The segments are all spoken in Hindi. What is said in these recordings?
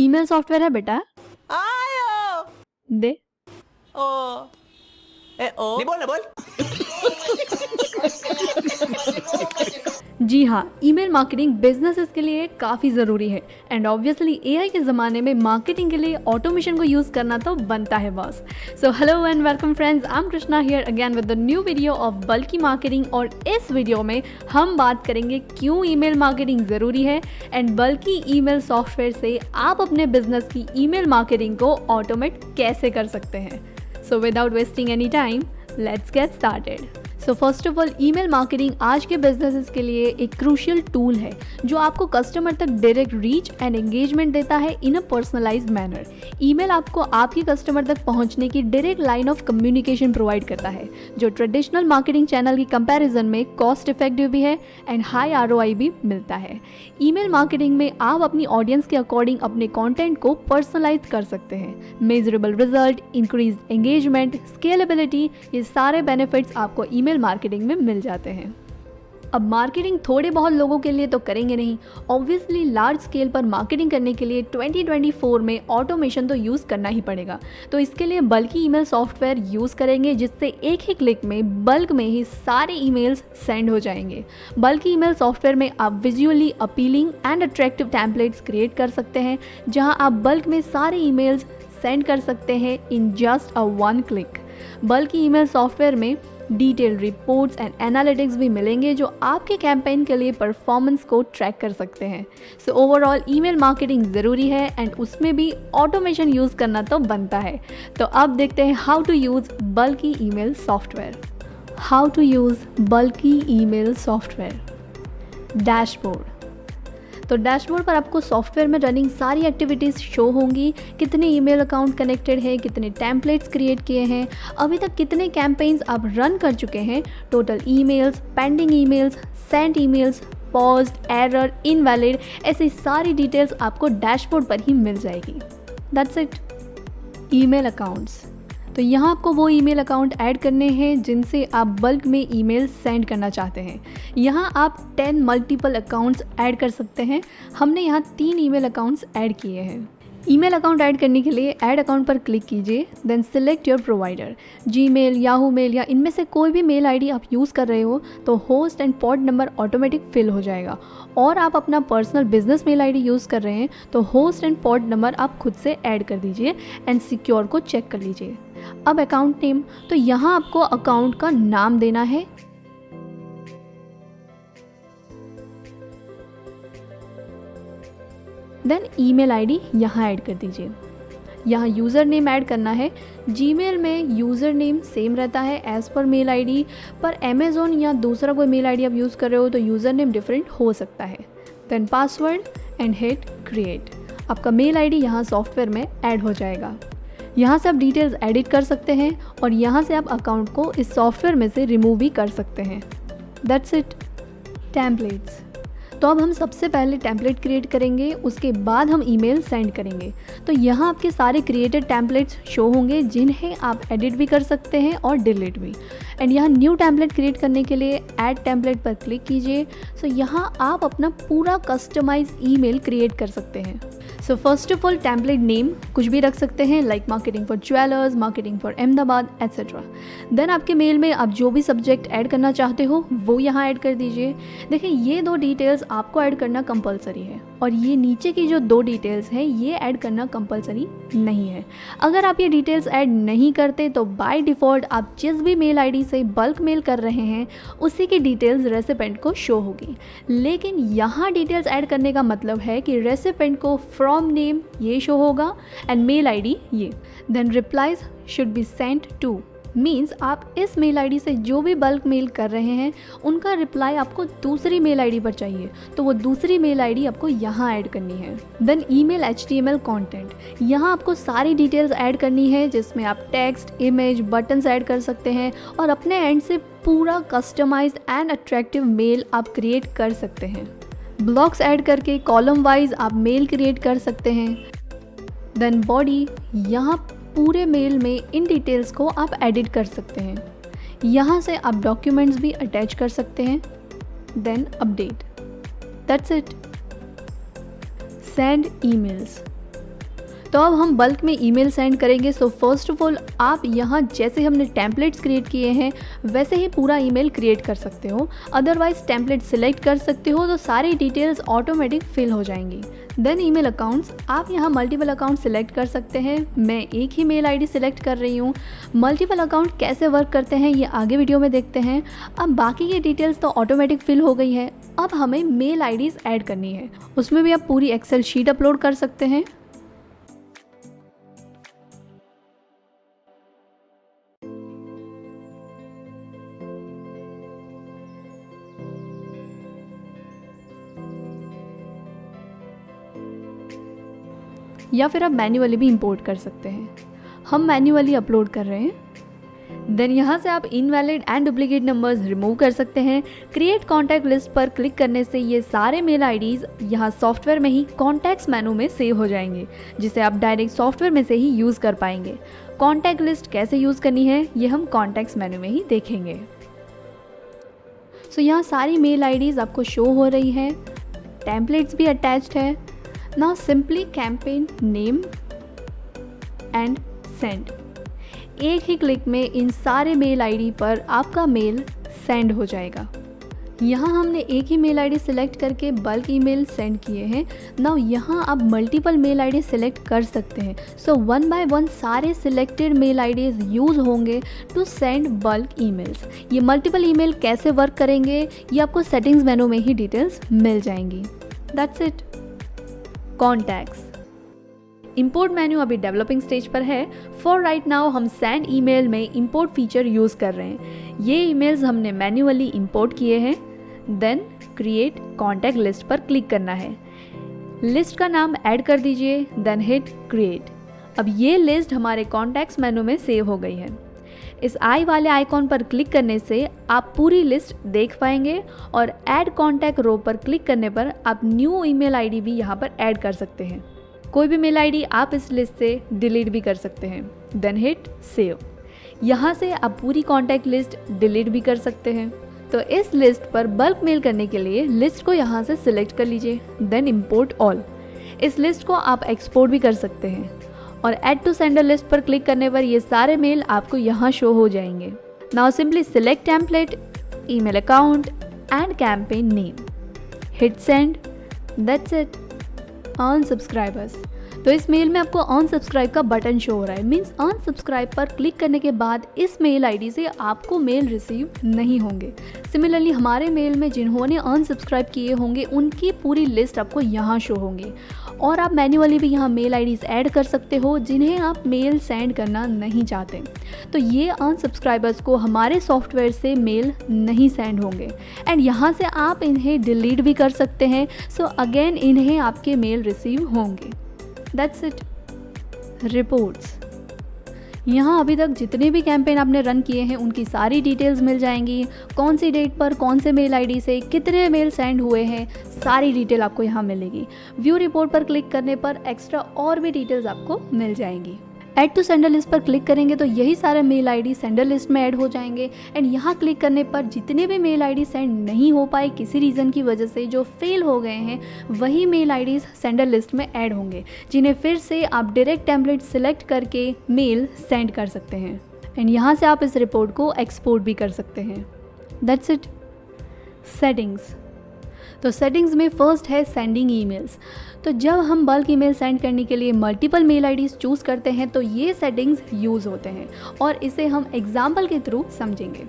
ईमेल सॉफ्टवेयर है बेटा? आयो दे। ओ ए ओ नहीं बोल ना बोल। जी हाँ, ईमेल मार्केटिंग बिजनेसेस के लिए काफ़ी ज़रूरी है एंड ऑब्वियसली एआई के ज़माने में मार्केटिंग के लिए ऑटोमेशन को यूज़ करना तो बनता है boss. So hello and welcome friends, I am Krishna here again with the new video of bulky marketing. और इस वीडियो में हम बात करेंगे क्यों ईमेल मार्केटिंग ज़रूरी है एंड बल्की ईमेल सॉफ्टवेयर से आप अपने बिजनेस की ईमेल मार्केटिंग को ऑटोमेट कैसे कर सकते हैं। So without wasting any time, let's get started. So first of all, email marketing आज के बिजनेसेस के लिए एक क्रूशियल टूल है जो आपको कस्टमर तक डायरेक्ट रीच एंड एंगेजमेंट देता है इन अ पर्सनलाइज्ड मैनर। ईमेल आपको आपके कस्टमर तक पहुंचने की direct line of communication provide करता है जो ट्रेडिशनल मार्केटिंग चैनल की कंपैरिजन में कॉस्ट इफेक्टिव भी है एंड हाई आरओआई भी मिलता है। ईमेल मार्केटिंग में आप अपनी ऑडियंस के अकॉर्डिंग अपने कॉन्टेंट को पर्सनलाइज कर सकते हैं। Measurable result, increase engagement, scalability, ये सारे बेनिफिट्स आपको ईमेल मार्केटिंग में मिल जाते हैं। अब मार्केटिंग थोड़े बहुत लोगों के लिए तो करेंगे नहीं, ऑब्वियसली लार्ज स्केल पर मार्केटिंग करने के लिए 2024 में ऑटोमेशन तो यूज़ करना ही पड़ेगा। तो इसके लिए बल्की ईमेल सॉफ्टवेयर यूज़ करेंगे जिससे एक ही क्लिक में बल्क में ही सारे ईमेल्स सेंड हो जाएंगे। बल्की ईमेल सॉफ्टवेयर में आप visually appealing and attractive templates create कर सकते हैं जहां आप बल्क में सारे ईमेल्स सेंड कर सकते हैं in just a one click. Bulky email software में डिटेल रिपोर्ट्स एंड एनालिटिक्स भी मिलेंगे जो आपके कैंपेन के लिए परफॉर्मेंस को ट्रैक कर सकते हैं। सो ओवरऑल ईमेल मार्केटिंग ज़रूरी है एंड उसमें भी ऑटोमेशन यूज़ करना तो बनता है। तो अब देखते हैं how to use Bulky email software. How to use Bulky email software. Dashboard. तो डैशबोर्ड पर आपको सॉफ्टवेयर में रनिंग सारी एक्टिविटीज़ शो होंगी, कितने ईमेल अकाउंट कनेक्टेड हैं, कितने टेम्पलेट्स क्रिएट किए हैं, अभी तक कितने कैंपेन्स आप रन कर चुके हैं, total emails, pending emails, sent emails, paused, error, invalid, ऐसी सारी डिटेल्स आपको डैशबोर्ड पर ही मिल जाएगी। That's it. Email accounts. तो यहाँ आपको वो ईमेल अकाउंट ऐड करने हैं जिनसे आप बल्क में ईमेल सेंड करना चाहते हैं। यहाँ आप 10 मल्टीपल अकाउंट्स ऐड कर सकते हैं। हमने यहाँ 3 ईमेल अकाउंट्स ऐड किए हैं। ईमेल अकाउंट ऐड करने के लिए ऐड अकाउंट पर क्लिक कीजिए, then select your provider. Gmail, Yahoo mail या इनमें से कोई भी मेल आईडी आप यूज़ कर रहे हो तो host and port number automatic fill हो जाएगा। और आप अपना personal business mail ID use कर रहे हैं तो होस्ट एंड पॉड नंबर आप खुद से ऐड कर दीजिए एंड सिक्योर को चेक कर लीजिए। अब अकाउंट नेम, तो यहाँ आपको अकाउंट का नाम देना है। देन ईमेल आईडी यहाँ ऐड कर दीजिए। यहाँ यूज़र नेम ऐड करना है। जीमेल में यूज़र नेम सेम रहता है एज़ पर मेल आईडी, पर अमेज़ॉन या दूसरा कोई मेल आईडी आप यूज़ कर रहे हो तो यूज़र नेम डिफरेंट हो सकता है। Then password and hit create. आपका मेल आईडी यहाँ सॉफ्टवेयर में ऐड हो जाएगा। यहाँ से आप डिटेल्स एडिट कर सकते हैं और यहाँ से आप अकाउंट को इस सॉफ्टवेयर में से रिमूव भी कर सकते हैं। That's it. टेम्पलेट्स। तो अब हम सबसे पहले टेम्पलेट क्रिएट करेंगे, उसके बाद हम ईमेल सेंड करेंगे। तो यहाँ आपके सारे क्रिएटेड टेम्पलेट्स शो होंगे जिन्हें आप एडिट भी कर सकते हैं और डिलीट भी। एंड यहाँ न्यू टेम्पलेट क्रिएट करने के लिए ऐड टेम्पलेट पर क्लिक कीजिए। सो यहाँ आप अपना पूरा कस्टमाइज ईमेल क्रिएट कर सकते हैं। So first of all template name कुछ भी रख सकते हैं, like marketing for jewellers, marketing for Ahmedabad et cetera. Then आपके मेल में आप जो भी सब्जेक्ट ऐड करना चाहते हो वो यहाँ ऐड कर दीजिए। देखिए ये 2 डिटेल्स आपको ऐड करना कंपलसरी है और ये नीचे की जो 2 डिटेल्स हैं ये ऐड करना कंपलसरी नहीं है। अगर आप ये डिटेल्स ऐड नहीं करते तो बाय डिफ़ॉल्ट आप जिस भी मेल आईडी से बल्क मेल कर रहे हैं उसी की डिटेल्स रेसिपेंट को शो होगी। लेकिन यहाँ डिटेल्स ऐड करने का मतलब है कि रेसिपेंट को फ्रॉम नेम ये शो होगा एंड मेल आईडी ये। Then replies should be sent to, means आप इस मेल आईडी से जो भी बल्क मेल कर रहे हैं उनका रिप्लाई आपको दूसरी मेल आईडी पर चाहिए तो वो दूसरी मेल आईडी आपको यहाँ ऐड करनी है। देन ईमेल HTML कंटेंट, यहाँ आपको सारी डिटेल्स ऐड करनी है जिसमें आप टेक्स्ट, इमेज, बटन्स ऐड कर सकते हैं और अपने एंड से पूरा कस्टमाइज्ड एंड अट्रैक्टिव मेल आप क्रिएट कर सकते हैं। ब्लॉक्स ऐड करके कॉलम वाइज आप मेल क्रिएट कर सकते हैं। देन बॉडी, यहाँ पूरे मेल में इन डिटेल्स को आप एडिट कर सकते हैं। यहाँ से आप डॉक्यूमेंट्स भी अटैच कर सकते हैं। Then update. That's it. Send emails. तो अब हम बल्क में ईमेल सेंड करेंगे। सो फर्स्ट ऑफ ऑल आप यहाँ जैसे हमने टेम्पलेट्स क्रिएट किए हैं वैसे ही पूरा ईमेल क्रिएट कर सकते हो, अदरवाइज टेम्पलेट सिलेक्ट कर सकते हो तो सारी डिटेल्स ऑटोमेटिक फिल हो जाएंगी। देन ईमेल अकाउंट्स, आप यहाँ मल्टीपल अकाउंट सिलेक्ट कर सकते हैं। मैं एक ही मेल आईडी सिलेक्ट कर रही हूँ। मल्टीपल अकाउंट कैसे वर्क करते हैं ये आगे वीडियो में देखते हैं। अब बाकी की डिटेल्स तो ऑटोमेटिक फिल हो गई है। अब हमें मेल आईडीज़ ऐड करनी है, उसमें भी आप पूरी एक्सेल शीट अपलोड कर सकते हैं। या फिर आप मैन्युअली भी इंपोर्ट कर सकते हैं। हम मैन्युअली अपलोड कर रहे हैं। देन यहाँ से आप invalid and duplicate numbers remove कर सकते हैं। क्रिएट कॉन्टैक्ट लिस्ट पर क्लिक करने से ये सारे मेल आईडीज़ यहाँ सॉफ्टवेयर में ही कॉन्टैक्ट्स मेनू में सेव हो जाएंगे, जिसे आप डायरेक्ट सॉफ्टवेयर में से ही यूज़ कर पाएंगे। कॉन्टैक्ट लिस्ट कैसे यूज़ करनी है ये हम कॉन्टैक्ट्स मेनू में ही देखेंगे। सो यहाँ सारी मेल आईडीज़ आपको शो हो रही है, टेम्पलेट्स भी अटैच्ड है। Now simply campaign name and send। एक ही क्लिक में इन सारे मेल आईडी पर आपका मेल सेंड हो जाएगा। यहाँ हमने एक ही मेल आईडी सिलेक्ट करके बल्क ईमेल सेंड किए हैं। नाउ यहाँ आप मल्टीपल मेल आईडी सिलेक्ट कर सकते हैं। सो वन बाय वन सारे सिलेक्टेड मेल आईडीज़ यूज़ होंगे टू सेंड बल्क ईमेल्स। ये मल्टीपल ईमेल कैसे वर्क करेंगे ये आपको सेटिंग्स मेनू में ही डिटेल्स मिल जाएंगी। That's it. Contacts, import menu अभी डेवलपिंग स्टेज पर है। फॉर राइट नाउ हम सेंड ईमेल में इंपोर्ट फीचर यूज़ कर रहे हैं। ये ईमेल्स हमने मैन्युअली इंपोर्ट किए हैं। देन क्रिएट कॉन्टैक्ट लिस्ट पर क्लिक करना है। लिस्ट का नाम ऐड कर दीजिए, देन हिट क्रिएट। अब ये लिस्ट हमारे कॉन्टैक्ट्स मेनू में सेव हो गई है। इस आई वाले आइकॉन पर क्लिक करने से आप पूरी लिस्ट देख पाएंगे और ऐड कॉन्टैक्ट रो पर क्लिक करने पर आप न्यू ईमेल आईडी भी यहाँ पर ऐड कर सकते हैं। कोई भी मेल आईडी आप इस लिस्ट से डिलीट भी कर सकते हैं। Then hit save. यहाँ से आप पूरी कॉन्टैक्ट लिस्ट डिलीट भी कर सकते हैं। तो इस लिस्ट पर बल्क मेल करने के लिए लिस्ट को यहाँ से सिलेक्ट कर लीजिए, देन इम्पोर्ट ऑल। इस लिस्ट को आप एक्सपोर्ट भी कर सकते हैं और ऐड टू सेंडर लिस्ट पर क्लिक करने पर ये सारे मेल आपको यहाँ शो हो जाएंगे। Now simply select template, email account and campaign name, hit send. That's it. Unsubscribers, तो इस मेल में आपको अनसब्सक्राइब का बटन शो हो रहा है। मीन्स अनसब्सक्राइब पर क्लिक करने के बाद इस मेल आईडी से आपको मेल रिसीव नहीं होंगे। सिमिलरली हमारे मेल में जिन्होंने अनसब्सक्राइब किए होंगे उनकी पूरी लिस्ट आपको यहाँ शो होंगे। और आप मैन्युअली भी यहाँ मेल आईडीज़ ऐड कर सकते हो जिन्हें आप मेल सेंड करना नहीं चाहते। तो ये अनसब्सक्राइबर्स को हमारे सॉफ्टवेयर से मेल नहीं सेंड होंगे एंड यहाँ से आप इन्हें डिलीट भी कर सकते हैं। सो अगेन इन्हें आपके मेल रिसीव होंगे। That's it. रिपोर्ट्स, यहाँ अभी तक जितने भी कैंपेन आपने रन किए हैं उनकी सारी डिटेल्स मिल जाएंगी। कौन सी डेट पर कौन से मेल आईडी से कितने मेल सेंड हुए हैं सारी डिटेल आपको यहाँ मिलेगी। व्यू रिपोर्ट पर क्लिक करने पर एक्स्ट्रा और भी डिटेल्स आपको मिल जाएंगी। ऐड टू सेंडर लिस्ट पर क्लिक करेंगे तो यही सारे मेल आईडी सेंडर लिस्ट में ऐड हो जाएंगे एंड यहाँ क्लिक करने पर जितने भी मेल आईडी सेंड नहीं हो पाए किसी रीज़न की वजह से, जो फेल हो गए हैं, वही मेल आईडीज़ सेंडर लिस्ट में ऐड होंगे जिन्हें फिर से आप डायरेक्ट टेम्पलेट सिलेक्ट करके मेल सेंड कर सकते हैं एंड यहाँ से आप इस रिपोर्ट को एक्सपोर्ट भी कर सकते हैं। That's it. सेटिंग्स, तो सेटिंग्स में फर्स्ट है सेंडिंग ईमेल्स। तो जब हम बल्क ईमेल सेंड करने के लिए मल्टीपल मेल आईडीज़ चूज़ करते हैं तो ये सेटिंग्स यूज़ होते हैं और इसे हम एग्जाम्पल के थ्रू समझेंगे।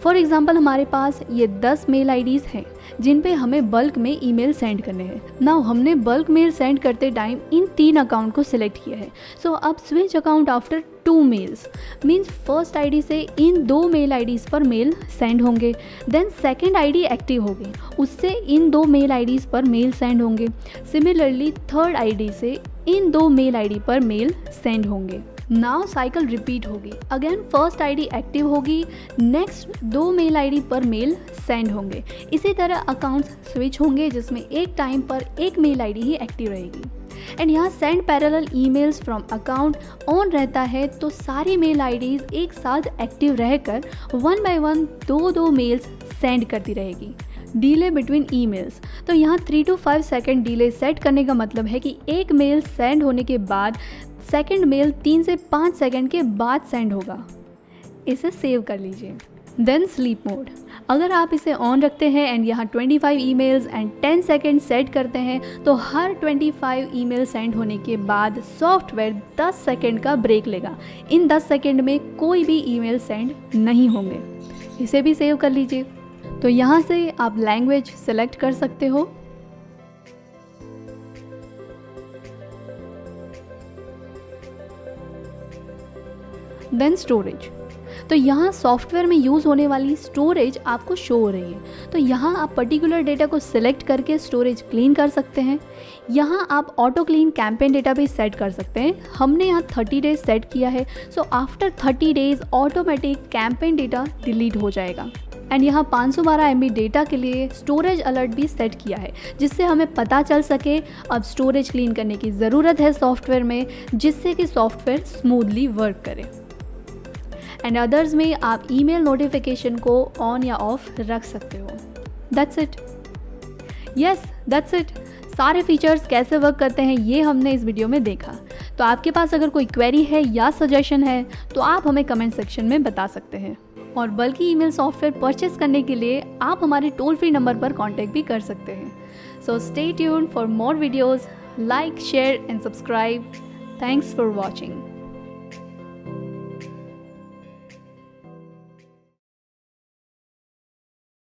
फॉर एग्जाम्पल हमारे पास ये 10 मेल आईडीज़ हैं जिन पे हमें बल्क में ईमेल सेंड करने हैं। नाउ हमने बल्क मेल सेंड करते टाइम इन 3 अकाउंट को सिलेक्ट किया है। सो अब switch account after 2 mails means first ID से इन 2 मेल आईडीज़ पर मेल सेंड होंगे। देन सेकेंड आईडी एक्टिव होगी, उससे इन 2 मेल आईडीज़ पर मेल सेंड होंगे। सिमिलरली थर्ड आईडी से इन 2 मेल आईडी पर मेल सेंड होंगे। नाउ साइकिल रिपीट होगी। अगेन फर्स्ट आईडी एक्टिव होगी, नेक्स्ट 2 मेल आईडी पर मेल सेंड होंगे। इसी तरह अकाउंट्स स्विच होंगे जिसमें एक टाइम पर एक मेल आईडी ही एक्टिव रहेगी एंड यहाँ send parallel emails from account on रहता है तो सारी मेल आईडीज़ एक साथ एक्टिव रहकर 1 बाय 1 2 मेल्स सेंड करती रहेगी। Delay between emails. तो यहाँ 3 to 5 सेकेंड डिले सेट करने का मतलब है कि एक मेल सेंड होने के बाद सेकेंड मेल 3 से 5 सेकेंड के बाद सेंड होगा। इसे सेव कर लीजिए। देन स्लीप मोड, अगर आप इसे ऑन रखते हैं एंड यहाँ 25 ईमेल्स एंड 10 सेकेंड सेट करते हैं तो हर 25 ईमेल सेंड होने के बाद सॉफ्टवेयर 10 सेकेंड का ब्रेक लेगा। इन 10 सेकेंड में कोई भी ईमेल सेंड नहीं होंगे। इसे भी सेव कर लीजिए। तो यहाँ से आप लैंग्वेज सेलेक्ट कर सकते हो। देन स्टोरेज, तो यहाँ सॉफ्टवेयर में यूज़ होने वाली स्टोरेज आपको शो हो रही है। तो यहाँ आप पर्टिकुलर डेटा को सिलेक्ट करके स्टोरेज क्लीन कर सकते हैं। यहाँ आप ऑटो क्लीन कैंपेन डेटा भी सेट कर सकते हैं। हमने यहाँ 30 डेज सेट किया है। So after 30 days automatic campaign data delete हो जाएगा। एंड यहाँ 512 MB डेटा के लिए स्टोरेज अलर्ट भी सेट किया है, जिससे हमें पता चल सके अब स्टोरेज क्लीन करने की ज़रूरत है सॉफ्टवेयर में, जिससे कि सॉफ्टवेयर स्मूथली वर्क करे। एंड अदर्स में आप ईमेल नोटिफिकेशन को ऑन या ऑफ रख सकते हो। That's it. Yes, that's it. सारे फीचर्स कैसे वर्क करते हैं ये हमने इस वीडियो में देखा। तो आपके पास अगर कोई क्वेरी है या सजेशन है तो आप हमें कमेंट सेक्शन में बता सकते हैं। और बल्कि ईमेल सॉफ्टवेयर परचेस करने के लिए आप हमारे टोल फ्री नंबर पर कॉन्टैक्ट भी कर सकते हैं। So stay tuned for more videos. Like, share and subscribe. Thanks for watching.